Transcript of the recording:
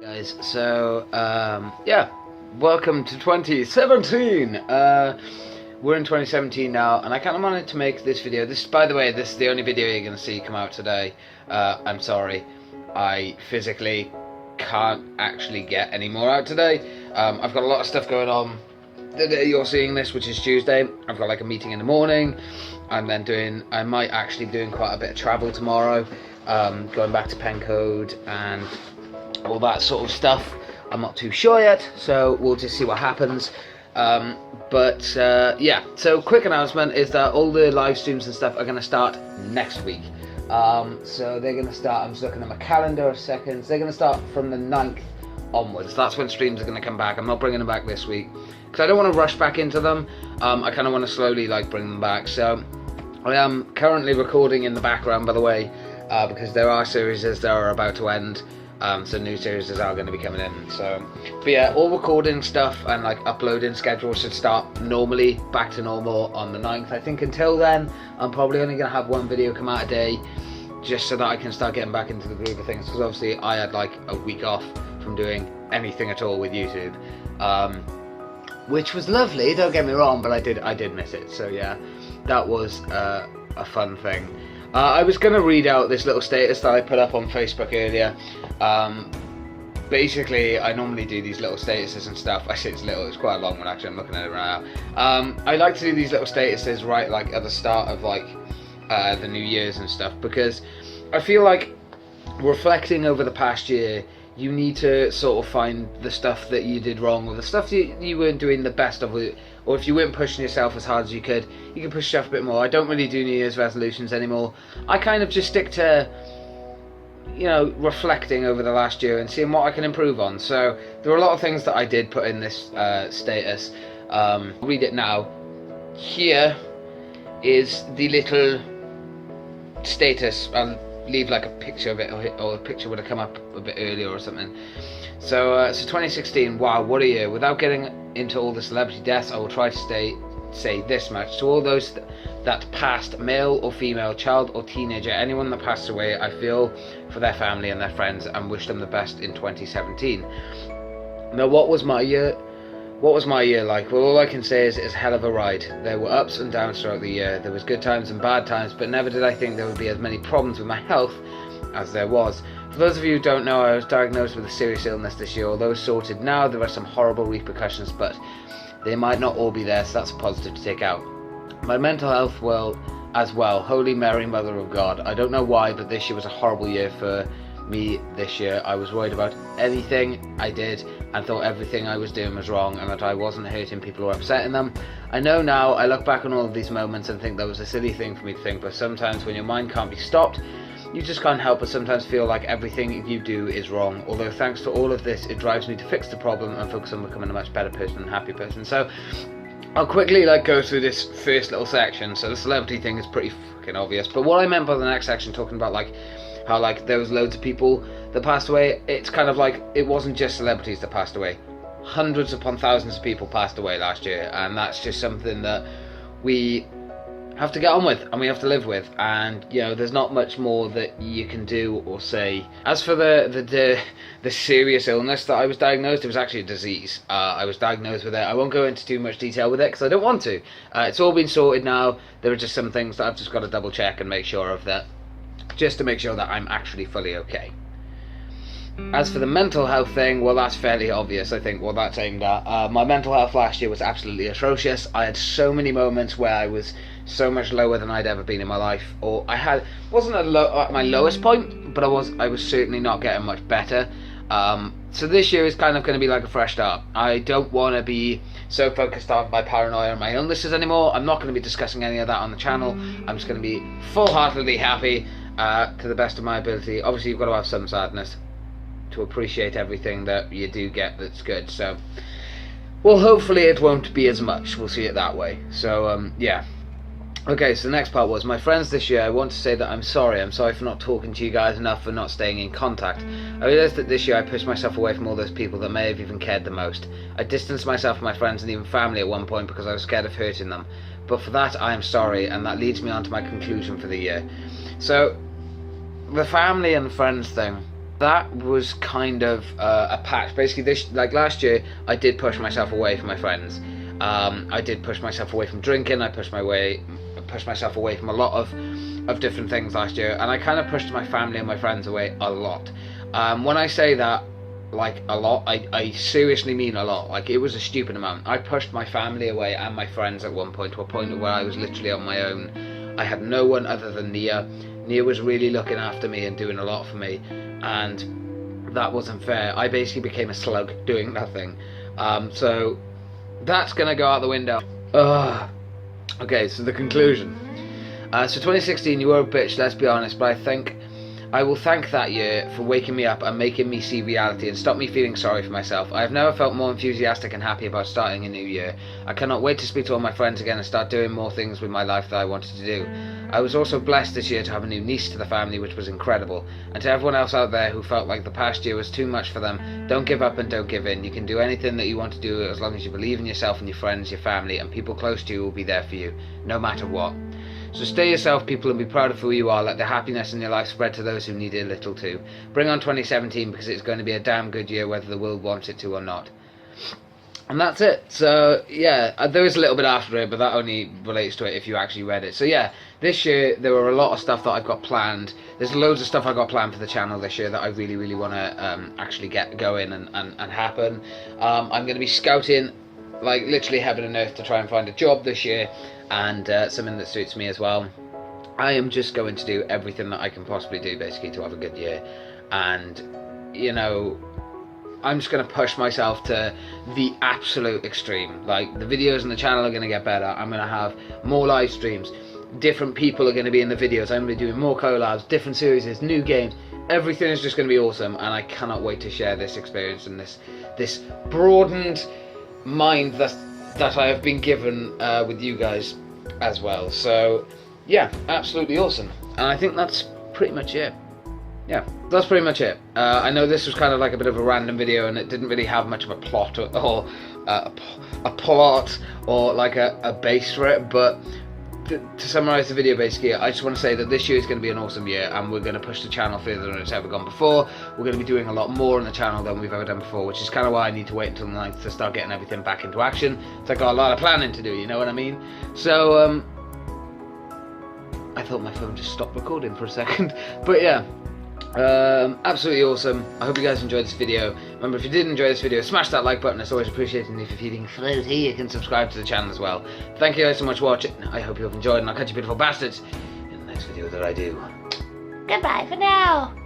Guys, so yeah, welcome to 2017. We're in 2017 now, and I kind of wanted to make this video. By the way, this is the only video you're going to see come out today. I'm sorry, I physically can't actually get any more out today. I've got a lot of stuff going on the day you're seeing this, which is Tuesday. I've got like a meeting in the morning. I might actually be doing quite a bit of travel tomorrow, going back to Pencode and all that sort of stuff. I'm not too sure yet, so we'll just see what happens. Yeah, so quick announcement is that all the live streams and stuff are going to start next week. So they're going to start, I'm just looking at my calendar a second, so they're going to start from the 9th onwards. That's when streams are going to come back. I'm not bringing them back this week because I don't want to rush back into them. I kind of want to slowly bring them back. So I am currently recording in the background, by the way, because there are series that are about to end. So new series are going to be coming in. But yeah, all recording stuff and uploading schedules should start normally back to normal on the 9th. I think until then, I'm probably only going to have one video come out a day, just so that I can start getting back into the groove of things. Because obviously I had a week off from doing anything at all with YouTube, which was lovely. Don't get me wrong, but I did miss it. So yeah, that was a fun thing. I was going to read out this little status that I put up on Facebook earlier. Basically, I normally do these little statuses and stuff. I say it's little, it's quite a long one actually, I'm looking at it right now. I like to do these little statuses right at the start of the New Year's and stuff, because I feel like reflecting over the past year, you need to sort of find the stuff that you did wrong, or the stuff that you weren't doing the best of, or if you weren't pushing yourself as hard as you can push yourself a bit more. I don't really do New Year's resolutions anymore. I kind of just stick to, reflecting over the last year and seeing what I can improve on. So there are a lot of things that I did put in this status. I'll read it now. Here is the little status. I'll leave a picture of it, or a picture would have come up a bit earlier or something. So 2016, wow, what a year. Without getting into all the celebrity deaths, I will try to say this much: to all those that passed, male or female, child or teenager, anyone that passed away, I feel for their family and their friends and wish them the best in 2017. Now, what was my year like? Well, all I can say is it's a hell of a ride. There were ups and downs throughout the year. There was good times and bad times, but never did I think there would be as many problems with my health as there was. For those of you who don't know, I was diagnosed with a serious illness this year. Although sorted now, there are some horrible repercussions, but they might not all be there, so that's a positive to take out. My mental health, as well. Holy Mary, Mother of God. I don't know why, but this year was a horrible year for me this year. I was worried about anything I did and thought everything I was doing was wrong, and that I wasn't hurting people or upsetting them. I know now, I look back on all of these moments and think that was a silly thing for me to think, but sometimes when your mind can't be stopped, you just can't help but sometimes feel like everything you do is wrong. Although thanks to all of this, it drives me to fix the problem and focus on becoming a much better person and happy person. So I'll quickly go through this first little section. So the celebrity thing is pretty fucking obvious, but what I meant by the next section, talking about how there was loads of people that passed away, it's kind of it wasn't just celebrities that passed away. Hundreds upon thousands of people passed away last year, and that's just something that we have to get on with and we have to live with. And there's not much more that you can do or say. As for the serious illness that I was diagnosed, it was actually a disease. I was diagnosed with it. I won't go into too much detail with it because I don't want to. It's all been sorted now. There are just some things that I've just got to double check and make sure of that, just to make sure that I'm actually fully okay. As for the mental health thing, well, that's fairly obvious, I think, what that's aimed at. My mental health last year was absolutely atrocious. I had so many moments where I was so much lower than I'd ever been in my life, or wasn't at my lowest point, but I was certainly not getting much better. So this year is kind of going to be like a fresh start. I don't want to be so focused on my paranoia and my illnesses anymore. I'm not going to be discussing any of that on the channel. I'm just going to be full-heartedly happy to the best of my ability. Obviously, you've got to have some sadness to appreciate everything that you do get that's good. So, well, hopefully it won't be as much. We'll see it that way. So, yeah. Okay, so the next part was, my friends this year, I want to say that I'm sorry. I'm sorry for not talking to you guys enough, for not staying in contact. I realised that this year I pushed myself away from all those people that may have even cared the most. I distanced myself from my friends and even family at one point because I was scared of hurting them. But for that, I am sorry, and that leads me on to my conclusion for the year. So, the family and friends thing, that was kind of a patch. Basically, like last year, I did push myself away from my friends. I did push myself away from drinking. I pushed myself away from a lot of different things last year, and I kind of pushed my family and my friends away a lot. When I say that, like a lot, I seriously mean a lot. Like, it was a stupid amount. I pushed my family away and my friends at one point, to a point where I was literally on my own. I had no one other than Nia. Nia was really looking after me and doing a lot for me, and that wasn't fair. I basically became a slug doing nothing. So that's gonna go out the window. Okay, so the conclusion. So 2016, you were a bitch, let's be honest, but I will thank that year for waking me up and making me see reality and stop me feeling sorry for myself. I have never felt more enthusiastic and happy about starting a new year. I cannot wait to speak to all my friends again and start doing more things with my life that I wanted to do. I was also blessed this year to have a new niece to the family, which was incredible. And to everyone else out there who felt like the past year was too much for them, don't give up and don't give in. You can do anything that you want to do as long as you believe in yourself and your friends, your family, and people close to you will be there for you, no matter what. So stay yourself, people, and be proud of who you are. Let the happiness in your life spread to those who need it a little too. Bring on 2017, because it's going to be a damn good year whether the world wants it to or not. And that's it. So yeah, there is a little bit after it, but that only relates to it if you actually read it. So yeah, this year there were a lot of stuff that I've got planned. There's loads of stuff I've got planned for the channel this year that I really want to actually get going and happen. I'm going to be scouting like literally heaven and earth to try and find a job this year, and something that suits me as well. I am just going to do everything that I can possibly do basically to have a good year, and you know, I'm just going to push myself to the absolute extreme. Like, the videos on the channel are going to get better. I'm going to have more live streams, different people are going to be in the videos, I'm going to be doing more collabs, different series, new games. Everything is just going to be awesome, and I cannot wait to share this experience and this broadened mind that I have been given with you guys as well. So yeah, absolutely awesome. And I think that's pretty much it. Yeah, that's pretty much it. I know this was kind of like a bit of a random video, and it didn't really have much of a plot or a plot or like a base for it, but to summarise the video, basically, I just want to say that this year is going to be an awesome year, and we're going to push the channel further than it's ever gone before. We're going to be doing a lot more on the channel than we've ever done before, which is kind of why I need to wait until the 9th to start getting everything back into action. So I've got a lot of planning to do, you know what I mean? So, I thought my phone just stopped recording for a second, but yeah. Absolutely awesome. I hope you guys enjoyed this video. Remember, if you did enjoy this video, smash that like button. It's always appreciated. And if you're feeling floaty, you can subscribe to the channel as well. Thank you guys so much for watching. I hope you have enjoyed, and I'll catch you beautiful bastards in the next video that I do. Goodbye for now.